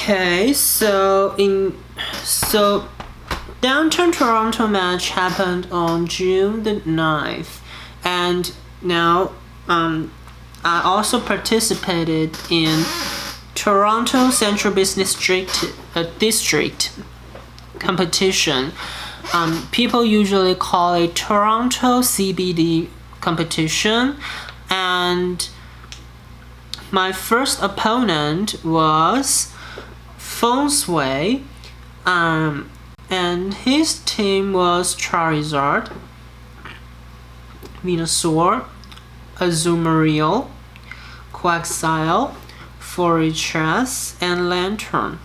Okay, so Downtown Toronto match happened on June the 9th, and now I also participated in Toronto Central Business District competition. People usually call it Toronto CBD competition, and my first opponent was Feng Shui, and his team was Charizard, Venusaur, Azumarill, Quagsire, Fortress, and Lantern.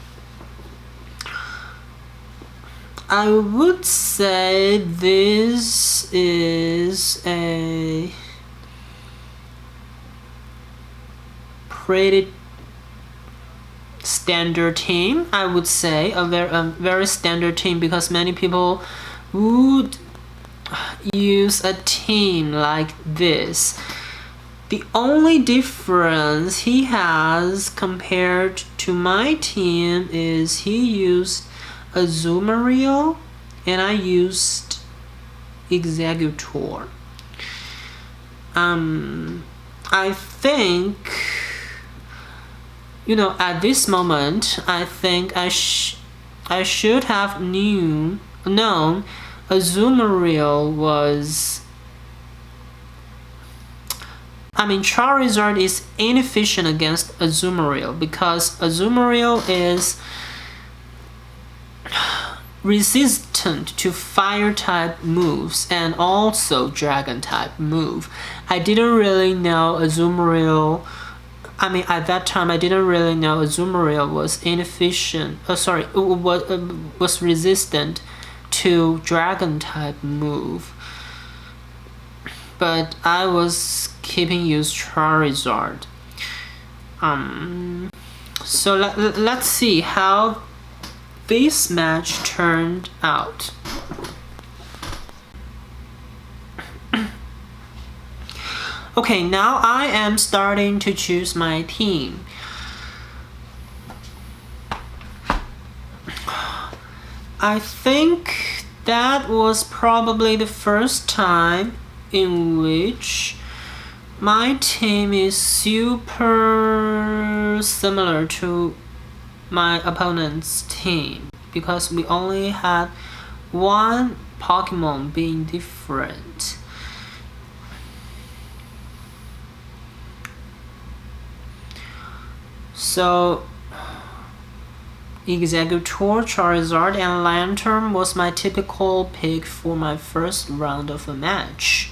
I would say this is a pretty standard team. I would say a very standard team, because many people would use a team like this. The only difference he has compared to my team is he used Azumarill and I used Exeggutor. I think, at this moment, I think I should have known Azumarill was... Charizard is inefficient against Azumarill, because Azumarill is resistant to fire type moves and also dragon type move. I didn't really know Azumarill. At that time, I didn't really know Azumarill was inefficient. Was resistant to dragon type move. But I was keeping use Charizard. So let's see how this match turned out. Okay, now I am starting to choose my team. I think that was probably the first time in which my team is super similar to my opponent's team, because we only had one Pokemon being different. So Exeggutor, Charizard, and Lantern was my typical pick for my first round of a match.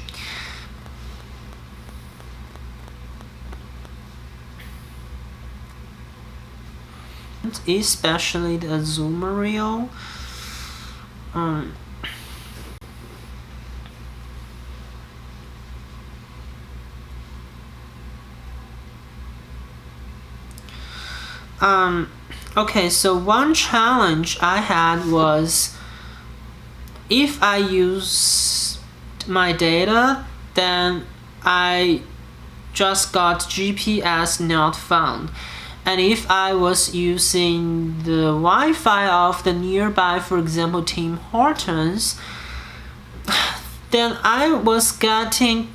Especially the Azumarill. Okay, so one challenge I had was, if I use my data, then I just got GPS not found. And if I was using the Wi-Fi of the nearby, for example, Tim Hortons, then I was getting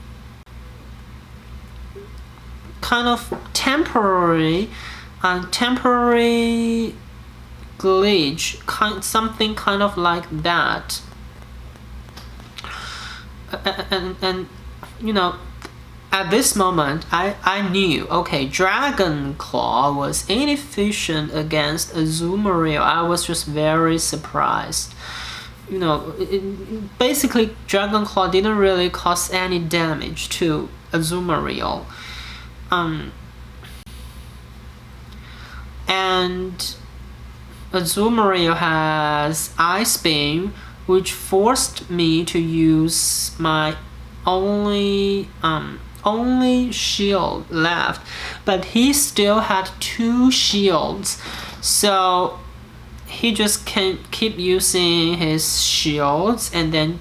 kind of temporary glitch, something kind of like that. And at this moment, I knew, okay, Dragon Claw was inefficient against Azumarill. I was just very surprised. Basically, Dragon Claw didn't really cause any damage to Azumarill. And Azumarill has Ice Beam, which forced me to use my only shield left, but he still had 2 shields, so he just can keep using his shields and then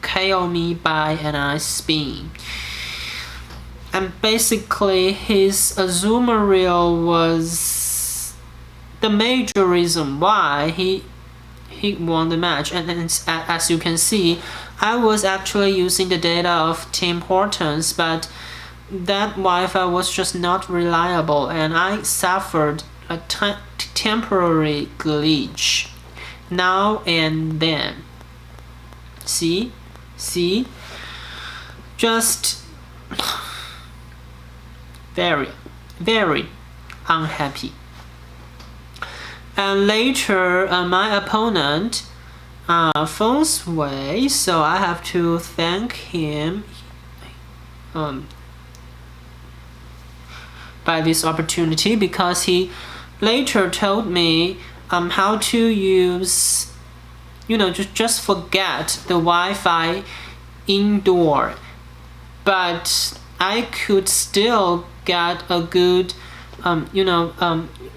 KO me by an Ice Beam. And basically his Azumarill was the major reason why he won the match. And as you can see, I was actually using the data of Tim Hortons, but that Wi-Fi was just not reliable, and I suffered a temporary glitch now and then. See, just very unhappy. And later, my opponent phones Wei, so I have to thank him by this opportunity, because he later told me how to use, just forget the Wi-Fi indoor, but I could still get a good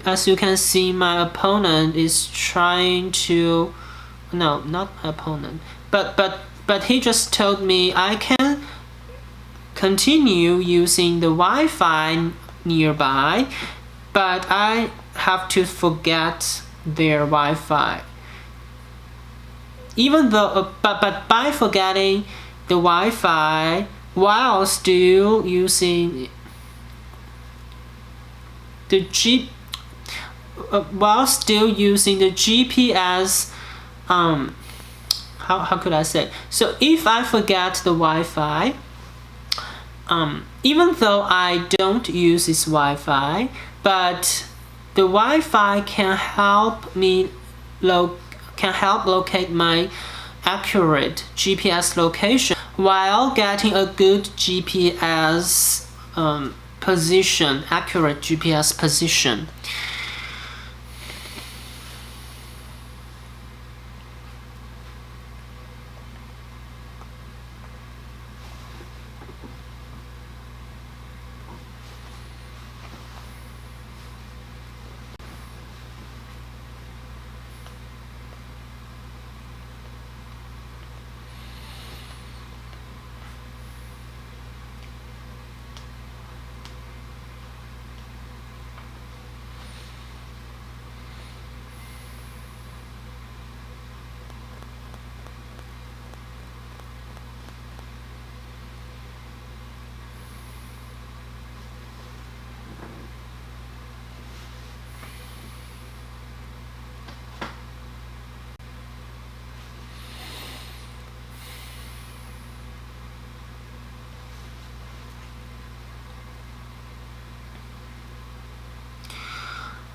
as you can see, my opponent is trying to, no, not my opponent, but he just told me I can continue using the Wi-Fi nearby, but I have to forget their Wi-Fi. Even though, but by forgetting the Wi-Fi while still using the GPS, how could I say? So if I forget the Wi-Fi, even though I don't use this Wi-Fi, but the Wi-Fi can help me locate my accurate GPS location while getting a good GPS position, accurate GPS position.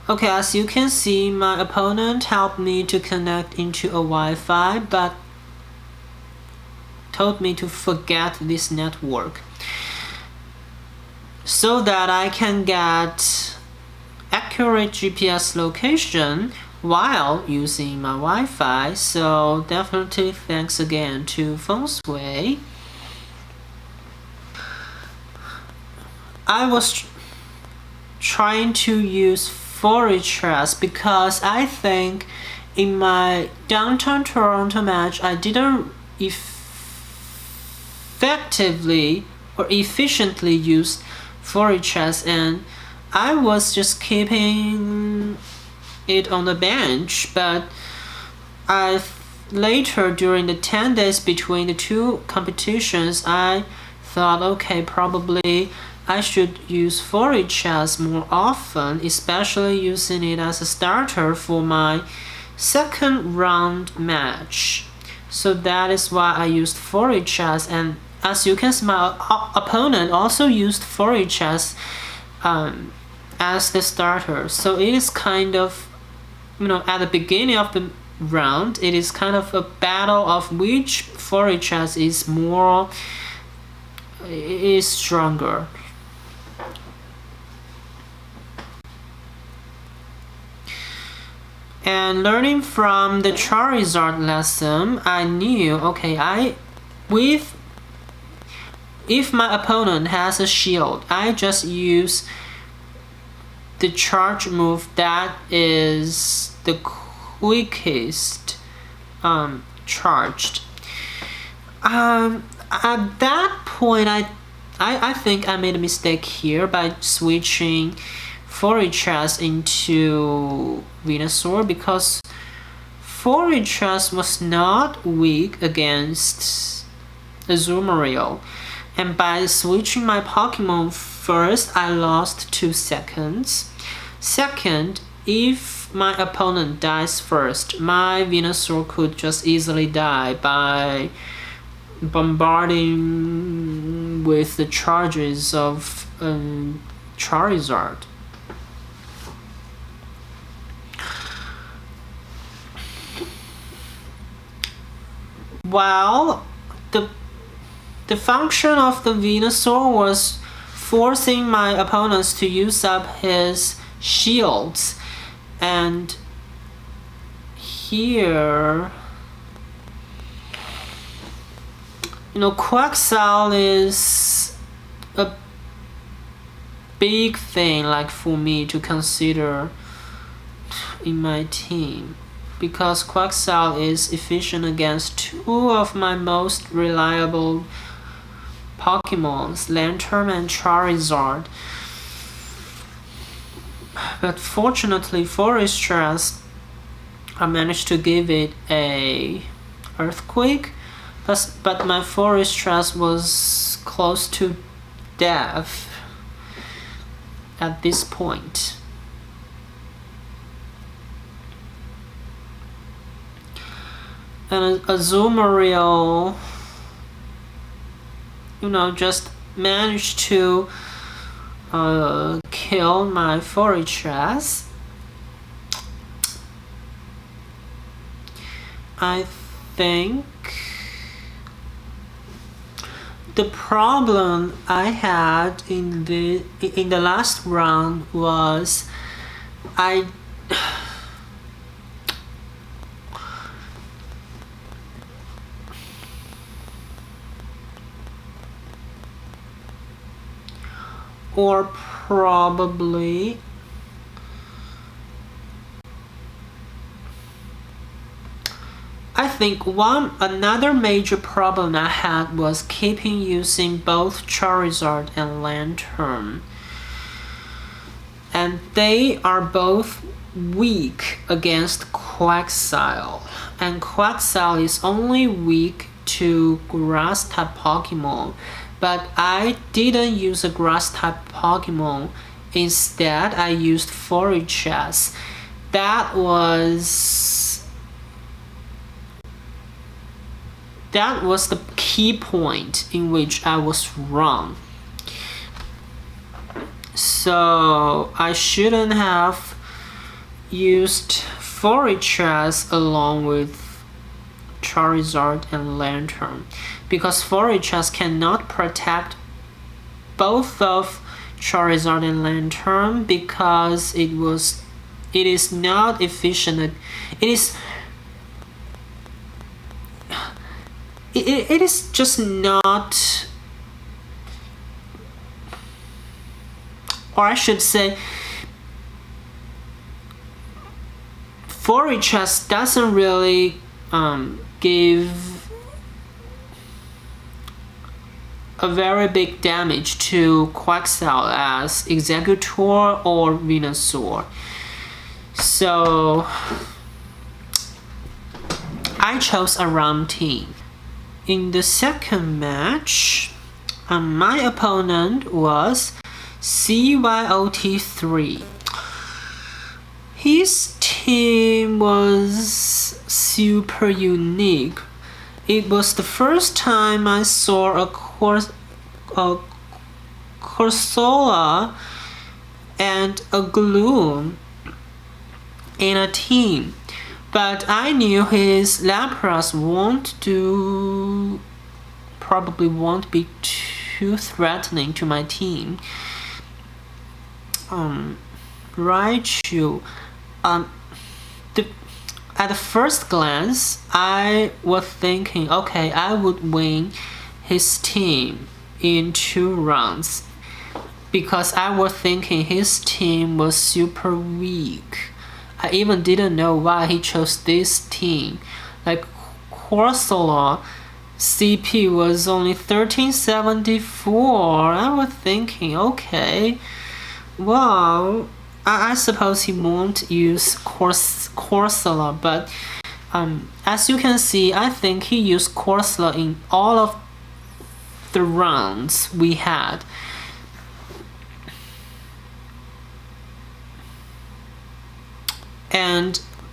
Okay, as you can see, my opponent helped me to connect into a Wi-Fi, but told me to forget this network so that I can get accurate GPS location while using my Wi-Fi. So definitely thanks again to Feng Shui. I was trying to use Foreign because I think in my downtown Toronto match I didn't effectively or efficiently use Foreign, and I was just keeping it on the bench. But later during the 10 days between the two competitions, I thought, okay, probably I should use Foreign more often, especially using it as a starter for my second round match. So that is why I used Foreign, and as you can see, my opponent also used Foreign as the starter. So it is kind of, at the beginning of the round, it is kind of a battle of which Foreign is stronger. And learning from the Charizard lesson, I knew, okay, if my opponent has a shield, I just use the charge move that is the quickest charged. At that point, I think I made a mistake here by switching forward chess into Venusaur because forward chess was not weak against Azumarill. And by switching my Pokemon first, I lost 2 seconds. Second, if my opponent dies first, my Venusaur could just easily die by bombarding with the charges of Charizard. Well, the function of the Venusaur was forcing my opponents to use up his shields. And here, Quaxal is a big thing for me to consider in my team, because Quaxal is efficient against 2 of my most reliable Pokemons, Lantern and Charizard. But fortunately, Forest Stress, I managed to give it a Earthquake, but my Forest Stress was close to death at this point. And Azumarill, just managed to kill my Forage Chess. I think the problem I had in the last round was or probably I think another major problem I had was keeping using both Charizard and Lantern, and they are both weak against Quaxile, and Quaxile is only weak to grass type Pokemon. But I didn't use a grass type Pokemon. Instead, I used Forage Chess. That was the key point in which I was wrong. So I shouldn't have used Forage Chess along with Charizard and Lantern, because Forage Chess cannot protect both of Charizard and Lantern because it is not efficient. It is just not, or I should say, Forage Chess doesn't really give a very big damage to Quaxile as Executor or Venusaur. So I chose a round team. In the second match, my opponent was CYOT3. His team was super unique. It was the first time I saw a Corsola and a Gloom in a team, but I knew his Lapras probably won't be too threatening to my team. Raichu, at the first glance, I was thinking, okay, I would win his team in 2 rounds, because I was thinking his team was super weak. I even didn't know why he chose this team. Like Corsola CP was only 1374. I was thinking, okay, well, I suppose he won't use Corsola, but as you can see, I think he used Corsola in all of the rounds we had.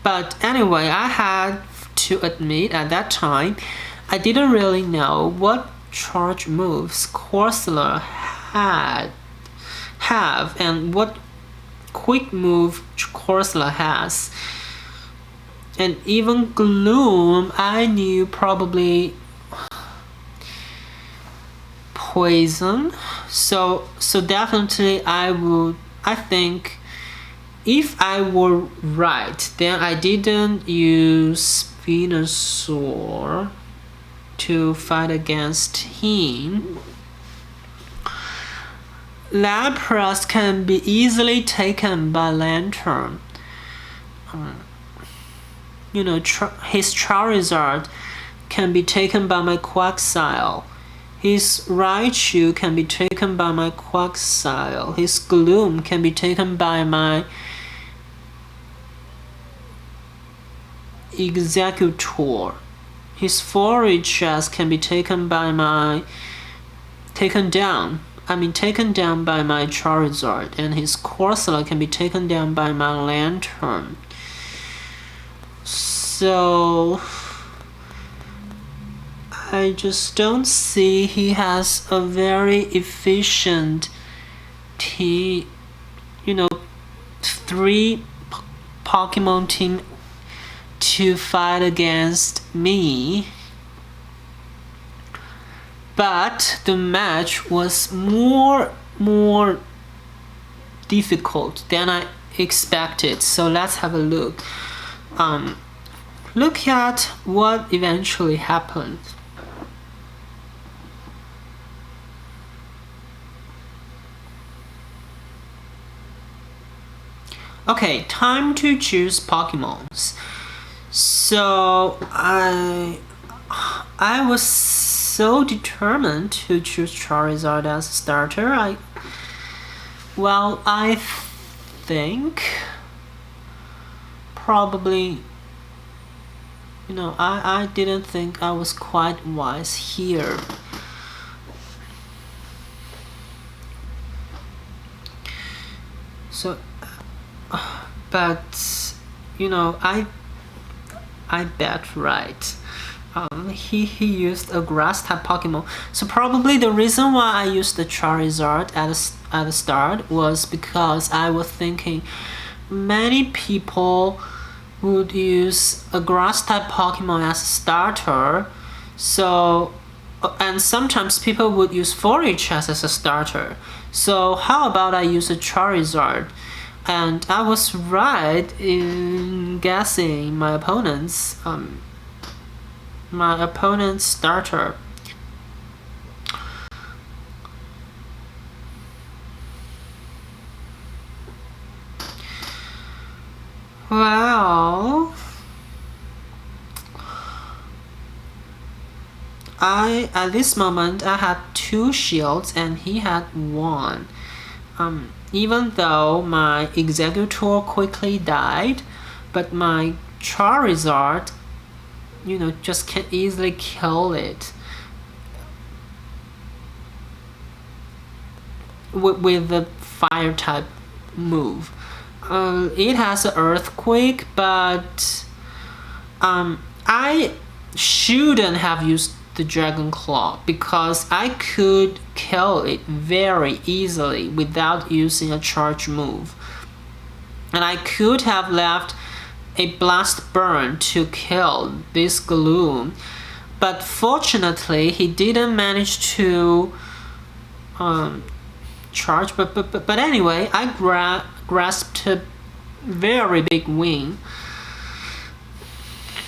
But anyway, I had to admit at that time, I didn't really know what charge moves Corsola have and what quick move Corsola has. And even Gloom, I knew probably poison. So definitely I think if I were right, then I didn't use Venusaur to fight against him. Lapras can be easily taken by Lantern. His Charizard can be taken by my Quagsire. His Raichu can be taken by my Quagsire. His Gloom can be taken by my Executor. His Forage can be taken down by my Charizard, and his Corsola can be taken down by my Lantern. So I just don't see he has a very efficient three Pokemon team to fight against me. But the match was more difficult than I expected. So let's have a look. Look at what eventually happened. Okay, time to choose Pokemons. So I was so determined to choose Charizard as a starter. I think probably, I didn't think I was quite wise here. So, but I bet right. He used a grass type Pokemon. So probably the reason why I used the Charizard at the start was because I was thinking many people would use a grass type Pokemon as a starter. So and sometimes people would use Forage as a starter. So how about I use a Charizard? And I was right in guessing my opponent's starter. Well, at this moment I had 2 shields and he had 1. Even though my Executor quickly died, but my Charizard, just can easily kill it with the fire type move. It has an Earthquake, but I shouldn't have used the Dragon Claw because I could kill it very easily without using a charge move. And I could have left a Blast Burn to kill this Gloom, but fortunately he didn't manage to charge. But anyway, I grasped a very big win.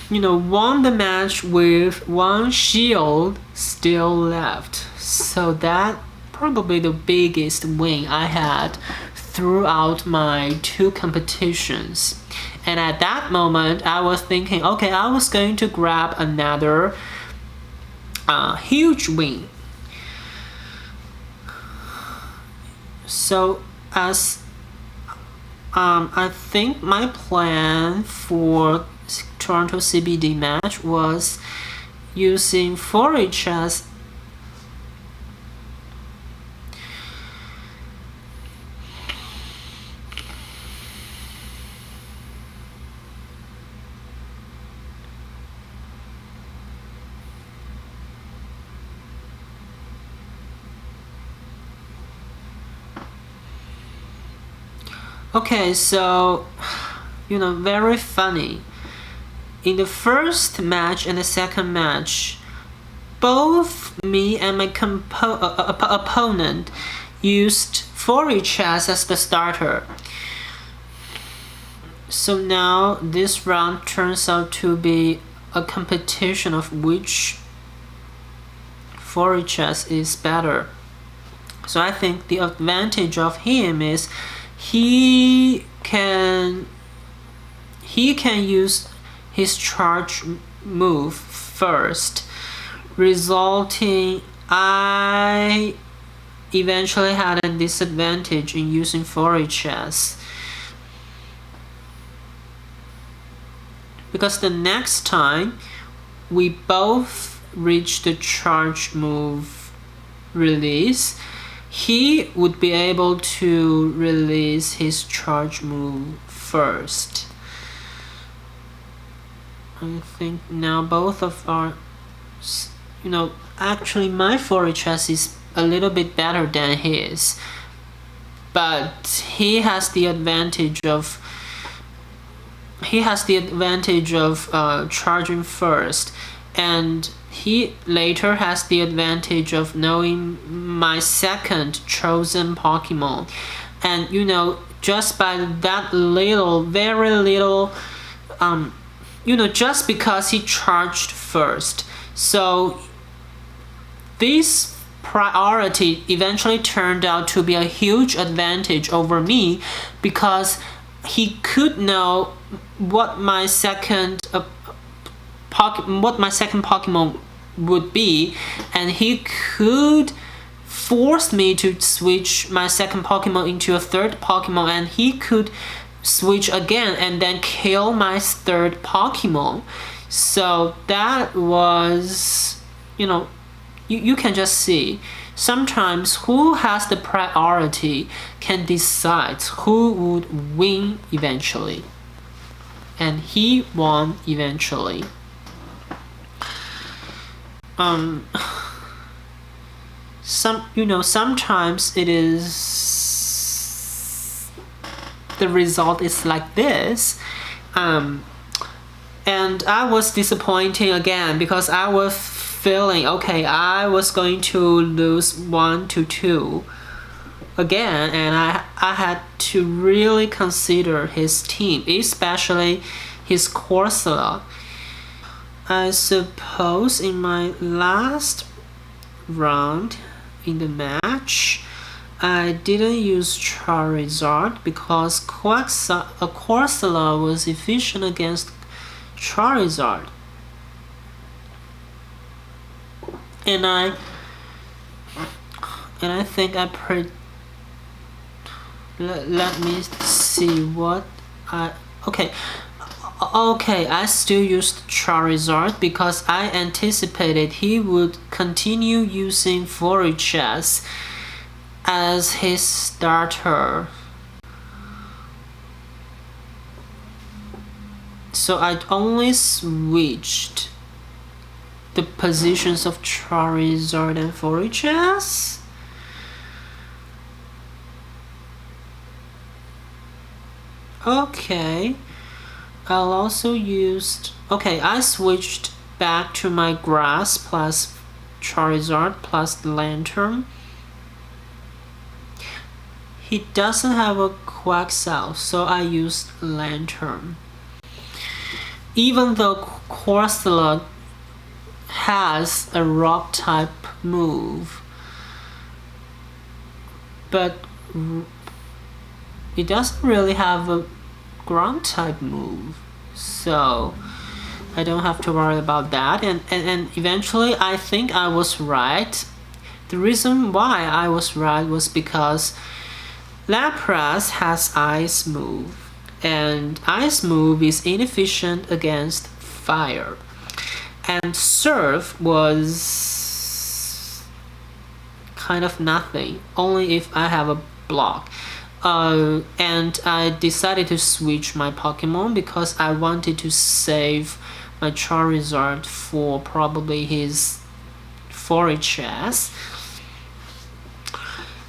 Won the match with 1 shield still left. So that probably the biggest win I had throughout my 2 competitions. And at that moment, I was thinking, okay, I was going to grab another huge win. So as I think my plan for Toronto CBD match was using 4HS. Okay, so, very funny. In the first match and the second match, both me and my opponent used 4HS as the starter. So now this round turns out to be a competition of which 4HS is better. So I think the advantage of him is he can use his charge move first, resulting I eventually had a disadvantage in using 4HS. Because the next time we both reach the charge move release, he would be able to release his charge move first. I think now both of our, actually my 4HS is a little bit better than his, but he has the advantage of charging first, and he later has the advantage of knowing my second chosen Pokemon. And just by that very little, just because he charged first. So this priority eventually turned out to be a huge advantage over me, because he could know what my second Pokemon would be, and he could force me to switch my second Pokemon into a third Pokemon, and he could switch again and then kill my third Pokemon. So that was, you can just see sometimes who has the priority can decide who would win eventually, and he won eventually. Sometimes it is the result is like this, and I was disappointed again, because I was feeling okay, I was going to lose 1-2 again, and I had to really consider his team, especially his Corsola. I suppose in my last round in the match, I didn't use Charizard because Corsola was efficient against Charizard. And I think let me see what I still used Charizard because I anticipated he would continue using 4HS as his starter. So I only switched the positions of Charizard and 4HS. Okay. I'll also used... I switched back to my Grass plus Charizard plus Lantern. He doesn't have a Quaxow, so I used Lantern. Even though Corsola has a Rock type move, but it doesn't really have a Ground type move, so I don't have to worry about that. And eventually I think I was right. The reason why I was right was because Lapras has Ice Move, and Ice Move is inefficient against fire. And Surf was kind of nothing, only if I have a block. And I decided to switch my Pokemon because I wanted to save my Charizard for probably his Forages.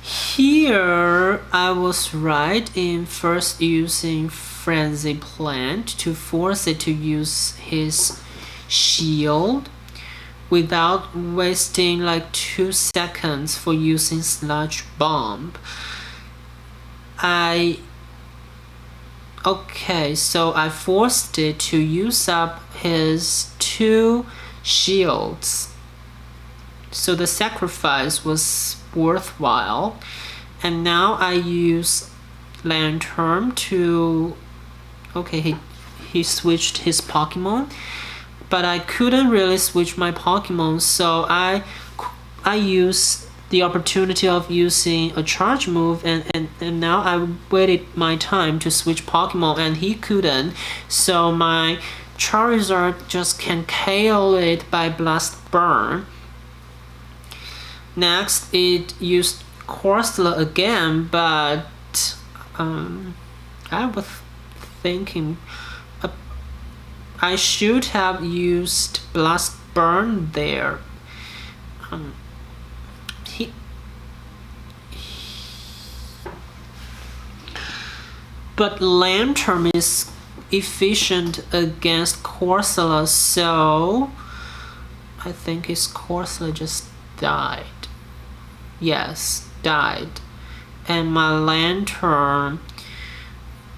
Here, I was right in first using Frenzy Plant to force it to use his shield without wasting like 2 seconds for using Sludge Bomb. So I forced it to use up his 2 shields. So the sacrifice was worthwhile. And now I use Lantern to... Okay, he switched his Pokemon. But I couldn't really switch my Pokemon, so I used the opportunity of using a charge move, and now I waited my time to switch Pokemon, and he couldn't. So my Charizard just can KO it by Blast Burn. Next, it used Corsola again, but I was thinking I should have used Blast Burn there. But Lantern is efficient against Corsola, so I think his Corsola just died. Yes, died. And my Lantern,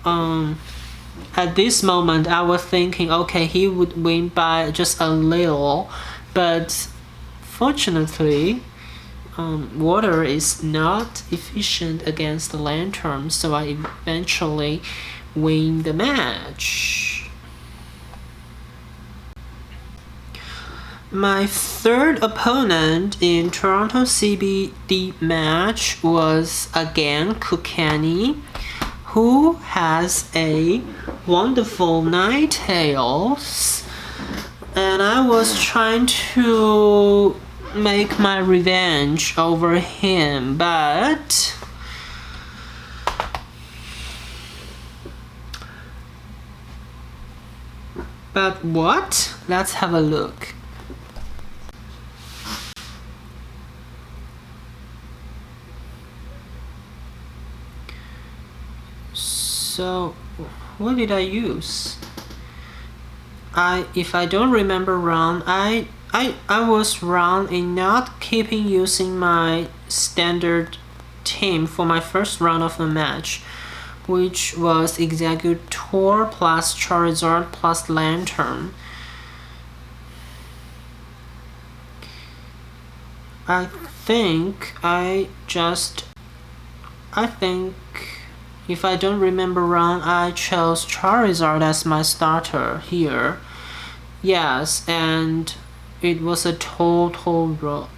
at this moment I was thinking, okay, he would win by just a little, but fortunately water is not efficient against the Lantern, so I eventually win the match. My third opponent in Toronto CBD match was again Kukani, who has a wonderful Ninetales, and I was trying to make my revenge over him, but what? Let's have a look. So, what did I use? If I don't remember wrong, I was wrong in not keeping using my standard team for my first round of the match, which was Executor plus Charizard plus Lantern. I think if I don't remember wrong, I chose Charizard as my starter here. Yes, and it was a total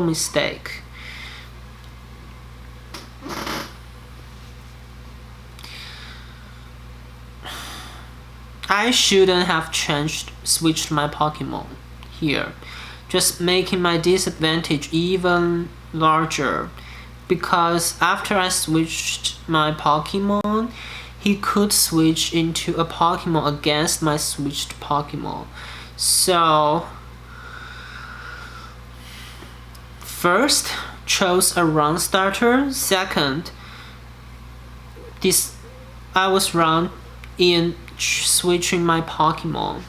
mistake. I shouldn't have switched my Pokemon here, just making my disadvantage even larger. Because after I switched my Pokemon, he could switch into a Pokemon against my switched Pokemon. So, first, chose a wrong starter. Second, I was wrong in switching my Pokemon,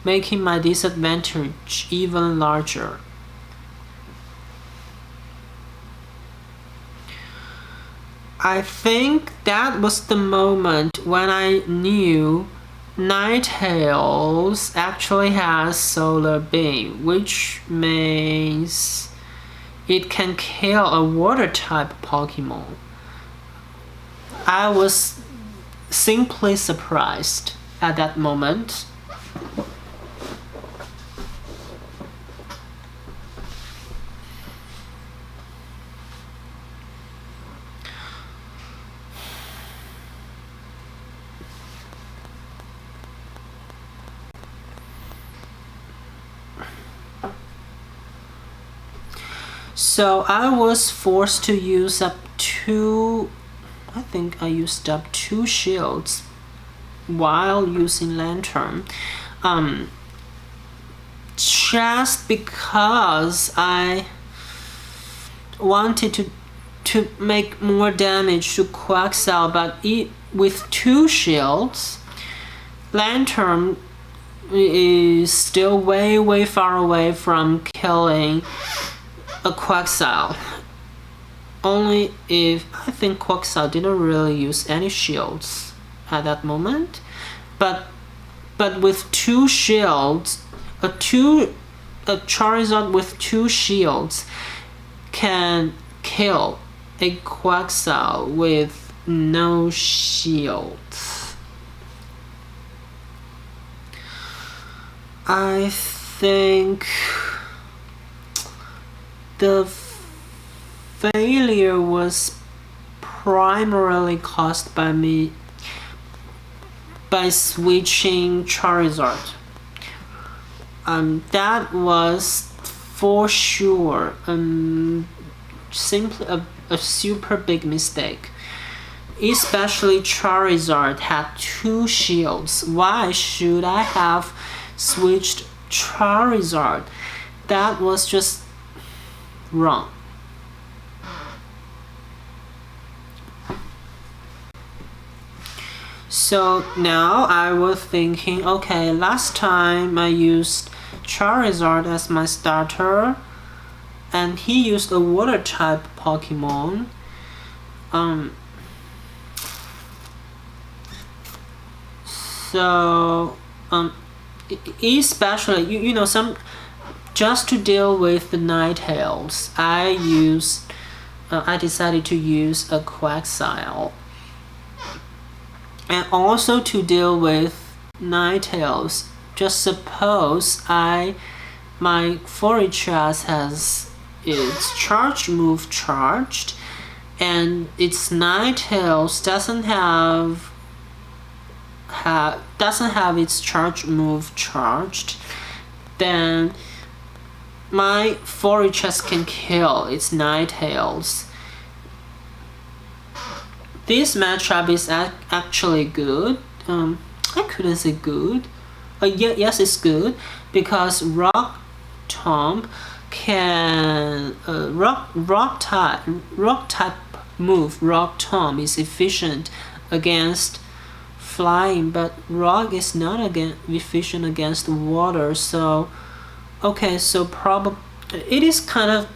making my disadvantage even larger. I think that was the moment when I knew Ninetales actually has Solar Beam, which means it can kill a water type Pokemon. I was simply surprised at that moment. So I was forced to use up I think I used up 2 shields while using lantern. Just because I wanted to make more damage to Quaxal, but with 2 shields, lantern is still way far away from killing a Quaxal. Only if I think Quaxal didn't really use any shields at that moment, but with 2 shields, a Charizard with 2 shields can kill a Quaxal with no shields. I think the failure was primarily caused by me by switching Charizard. That was for sure simply a super big mistake. Especially Charizard had 2 shields. Why should I have switched Charizard? That was just wrong. So now I was thinking, okay, last time I used Charizard as my starter and he used a water type Pokemon. Especially you know, some just to deal with the Ninetales, I decided to use a Quaxile. And also to deal with Ninetales, just suppose my Forechas has its charge move charged, and its Ninetales doesn't have its charge move charged, then my Forechas can kill its Ninetales. This matchup is actually good. I couldn't say good. Yes, it's good because Rock Tomb can rock type move. Rock Tomb is efficient against flying, but Rock is not efficient against water. So okay, so it is kind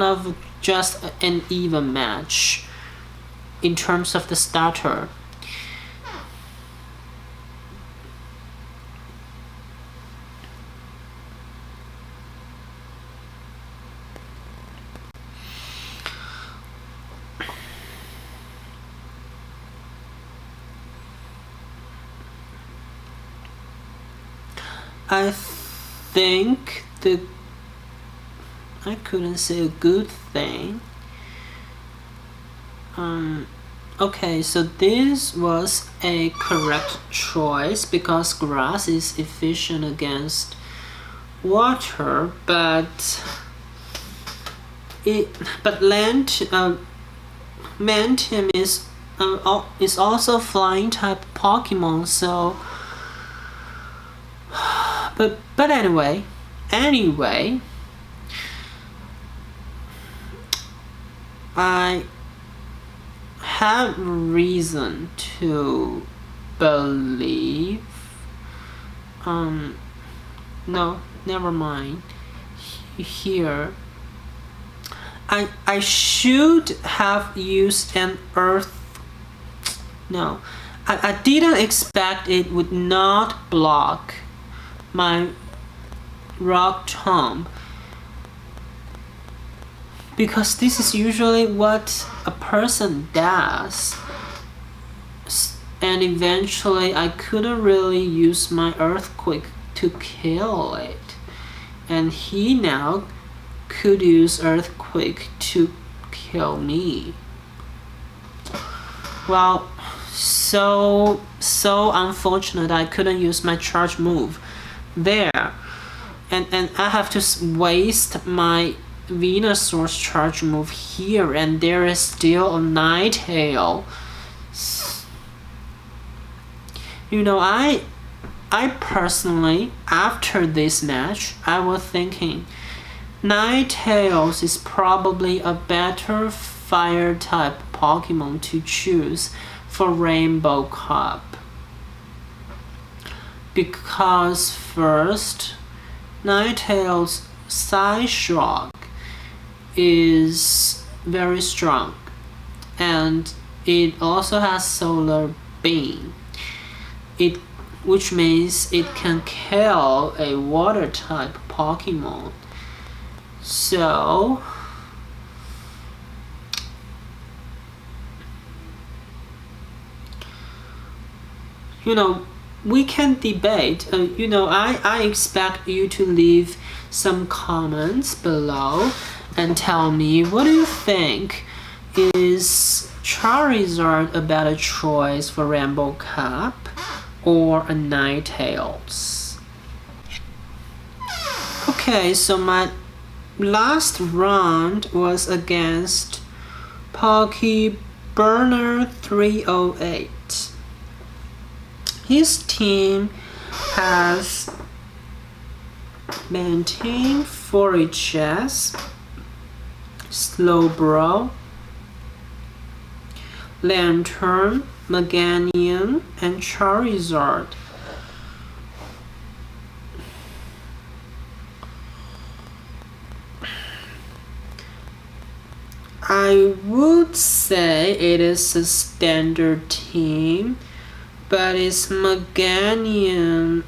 of just an even match in terms of the starter. I think I couldn't say a good thing. Okay, so this was a correct choice because grass is efficient against water, but Mantim is also flying type Pokemon, so but anyway, I have reason to believe no, never mind. Here I should have used an earth. No, I didn't expect it would not block my Rock Tomb, because this is usually what a person does, and eventually I couldn't really use my Earthquake to kill it, and he now could use Earthquake to kill me. Well, so unfortunate I couldn't use my charge move there, and I have to waste my Venusaur's charge move here, and there is still a Ninetale. I personally, after this match, I was thinking Ninetales is probably a better fire type Pokemon to choose for Rainbow Cup. Because first, Ninetales Psyshock is very strong, and it also has Solar Beam, which means it can kill a water type Pokemon. So we can debate. I expect you to leave some comments below and tell me, what do you think? Is Charizard a better choice for Rainbow Cup or a Ninetales? Okay, so my last round was against Pokeburner 308. His team has Maintain, Forages, Slowbro, Lantern, Meganium, and Charizard. I would say it is a standard team, but its Meganium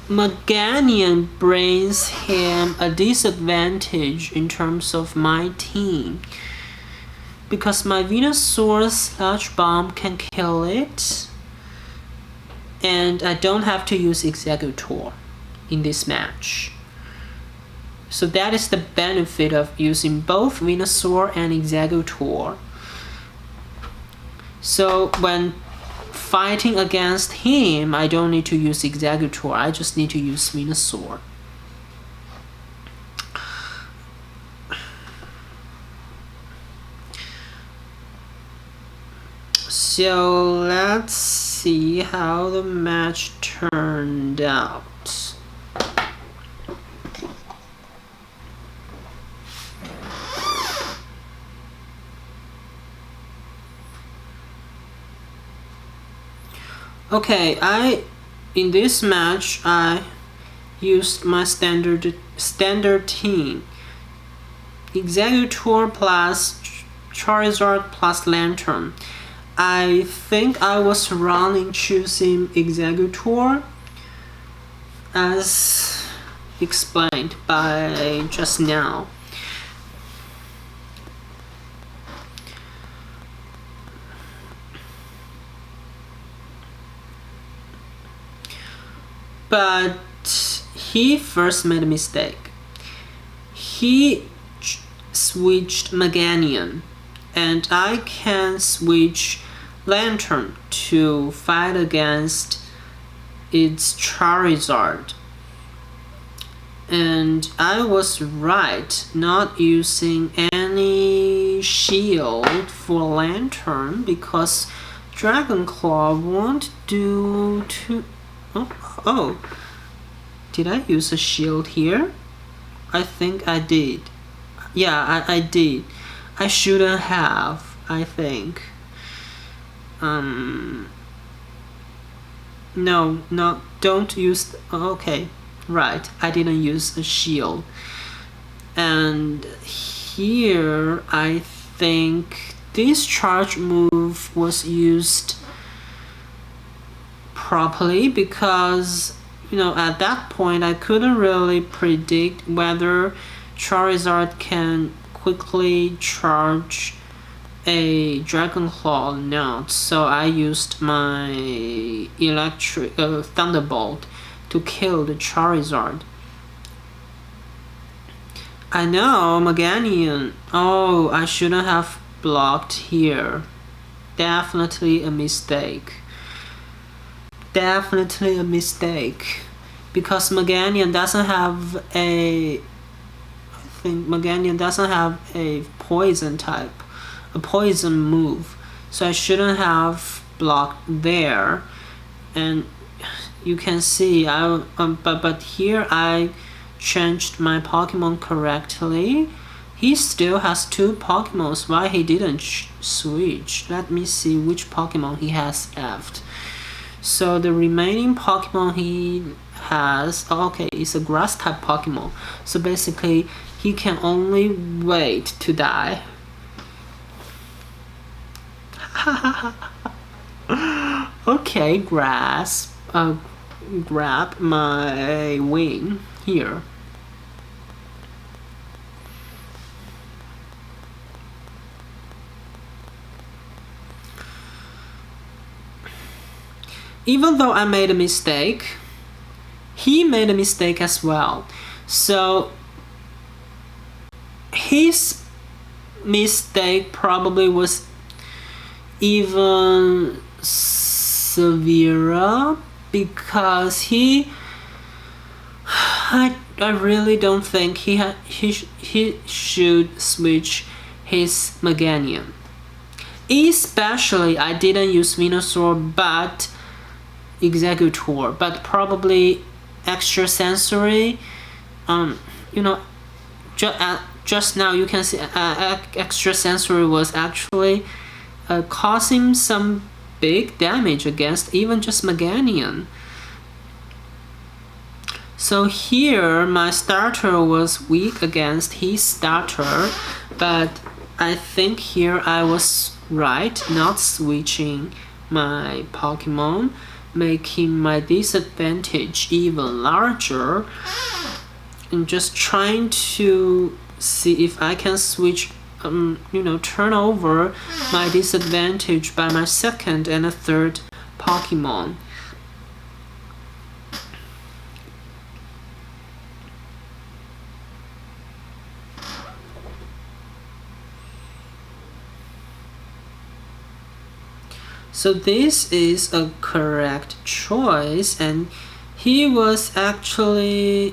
Meganium brings him a disadvantage in terms of my team, because my Venusaur Sludge Bomb can kill it, and I don't have to use Exeggutor in this match. So that is the benefit of using both Venusaur and Exeggutor. So when fighting against him, I don't need to use Exeggutor, I just need to use Venusaur. So let's see how the match turned out. Okay, in this match I used my standard team. Exeggutor plus Charizard plus Lantern. I think I was wrong in choosing Exeggutor, as explained by just now. But he first made a mistake. He switched Meganium, and I can switch Lantern to fight against its Charizard. And I was right not using any shield for Lantern, because Dragon Claw won't do too... Oh, did I use a shield here? I think I did. Yeah, I did. I shouldn't have, I think. No, don't use... Okay, right, I didn't use a shield. And here, I think this charge move was used properly, because at that point I couldn't really predict whether Charizard can quickly charge a Dragon Claw or not, so I used my electric Thunderbolt to kill the Charizard. I know, Meganium. Oh, I shouldn't have blocked here. Definitely a mistake. because Meganium doesn't have a poison type, a poison move, so I shouldn't have blocked there. And you can see but here I changed my Pokemon correctly. He still has 2 Pokemons. Why he didn't switch? Let me see which Pokemon he has left. So the remaining Pokemon he has, okay, it's a grass type Pokemon. So basically he can only wait to die. Okay, grass. Grab my wing here. Even though I made a mistake, he made a mistake as well. So his mistake probably was even severer, because I really don't think he should switch his Meganium. Especially I didn't use Venusaur but Executor, but probably extrasensory. Just now you can see extrasensory was actually causing some big damage against even just Meganium. So here my starter was weak against his starter, but I think here I was right not switching my Pokemon, making my disadvantage even larger, and just trying to see if I can switch, turn over my disadvantage by my second and a third Pokemon. So this is a correct choice, and he was actually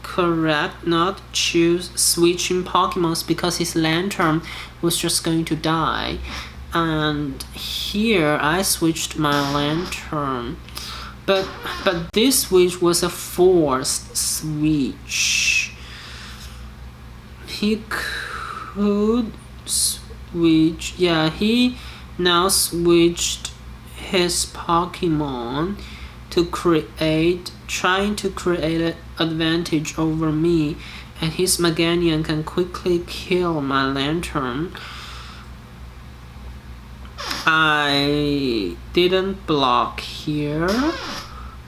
correct not choose switching Pokemons because his Lantern was just going to die. And here I switched my Lantern, but this switch was a forced switch. He could switch, yeah, he now switched his Pokemon to trying to create an advantage over me, and his Meganium can quickly kill my Lantern. I didn't block here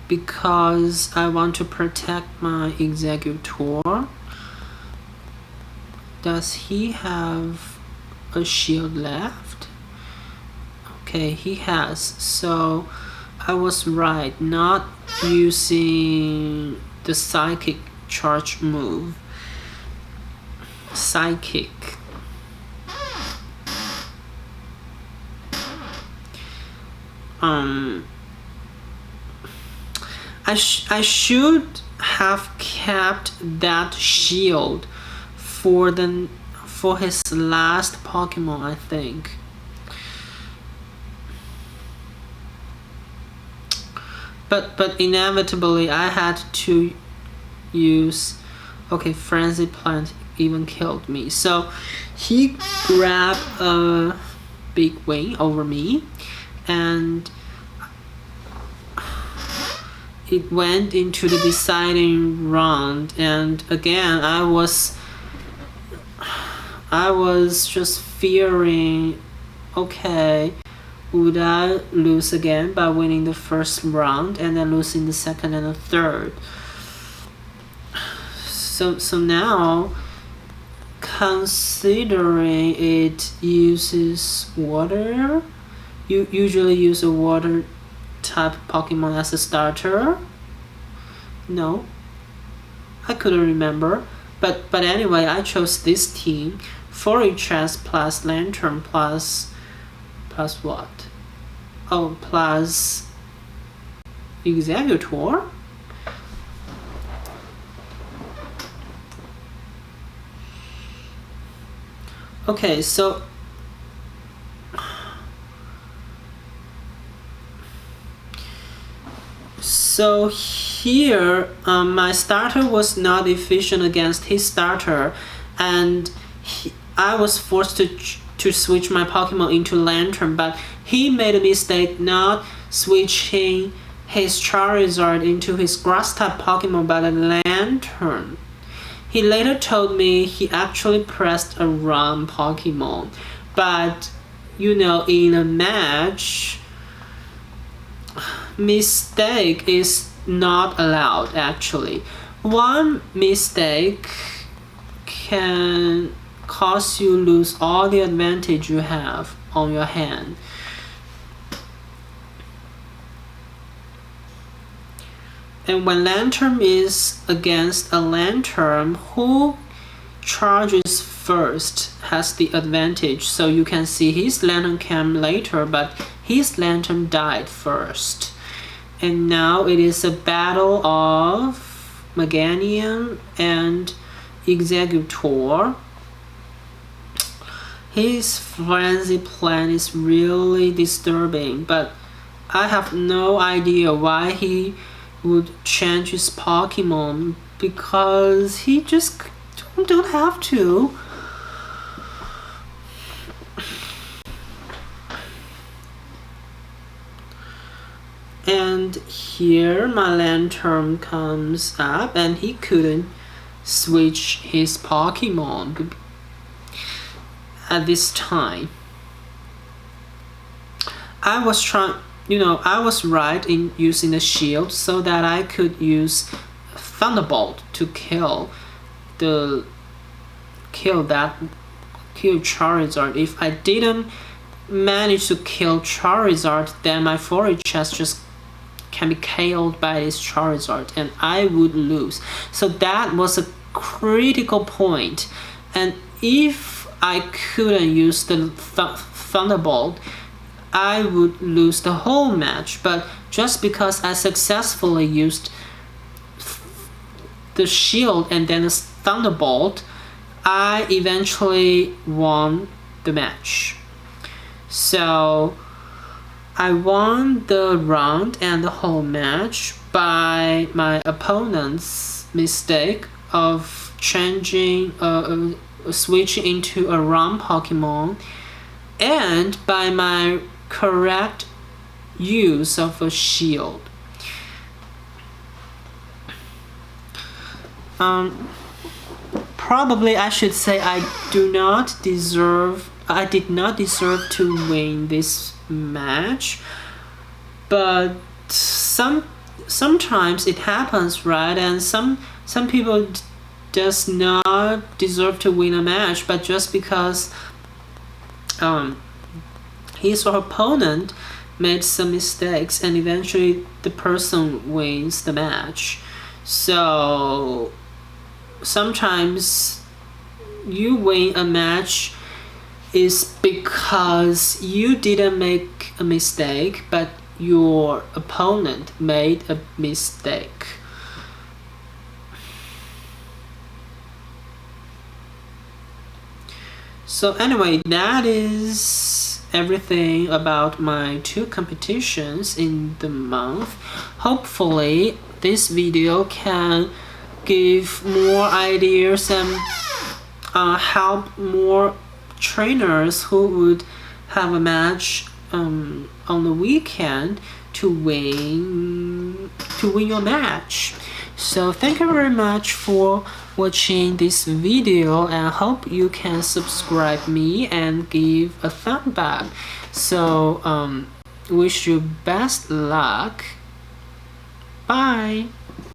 because I want to protect my Executor. Does he have a shield left? Okay, he has. So I was right not using the Psychic charge move. Psychic. I should have kept that shield for his last Pokemon, I think. But inevitably I had to use, okay, Frenzy Plant even killed me. So he grabbed a big wing over me, and it went into the deciding round, and again I was just fearing, okay, would I lose again by winning the first round and then losing the second and the third? So now, considering it uses water, you usually use a water type Pokemon as a starter? No, I couldn't remember. But anyway, I chose this team. Forage plus Lantern plus what? Oh, plus Executor? Okay, so here, my starter was not efficient against his starter, and I was forced to switch my Pokemon into Lantern, but he made a mistake not switching his Charizard into his Grass-type Pokemon by the Lantern. He later told me he actually pressed a wrong Pokemon, but you know, in a match, mistake is not allowed actually. One mistake can cause you lose all the advantage you have on your hand. And when Lantern is against a Lantern, who charges first has the advantage. So you can see his Lantern came later, but his Lantern died first. And now it is a battle of Meganium and Executor. His frenzy plan is really disturbing, but I have no idea why he would change his Pokemon, because he just don't have to. And here my Lantern comes up and he couldn't switch his Pokemon at this time. I was right in using the shield so that I could use Thunderbolt to kill Charizard. If I didn't manage to kill Charizard, then my forage chest just can be KO'd by this Charizard and I would lose. So that was a critical point. And if I couldn't use the Thunderbolt, I would lose the whole match. But just because I successfully used the shield and then the Thunderbolt, I eventually won the match. So I won the round and the whole match by my opponent's mistake of switching into a wrong Pokemon, and by my correct use of a shield. Probably I should say I did not deserve to win this match, but sometimes it happens, right? And some people does not deserve to win a match, but just because his or her opponent made some mistakes and eventually the person wins the match. So sometimes you win a match is because you didn't make a mistake, but your opponent made a mistake. So anyway, that is everything about my 2 competitions in the month. Hopefully this video can give more ideas and help more trainers who would have a match on the weekend to win your match. So thank you very much for watching this video, and hope you can subscribe me and give a thumb up. So wish you best luck. Bye.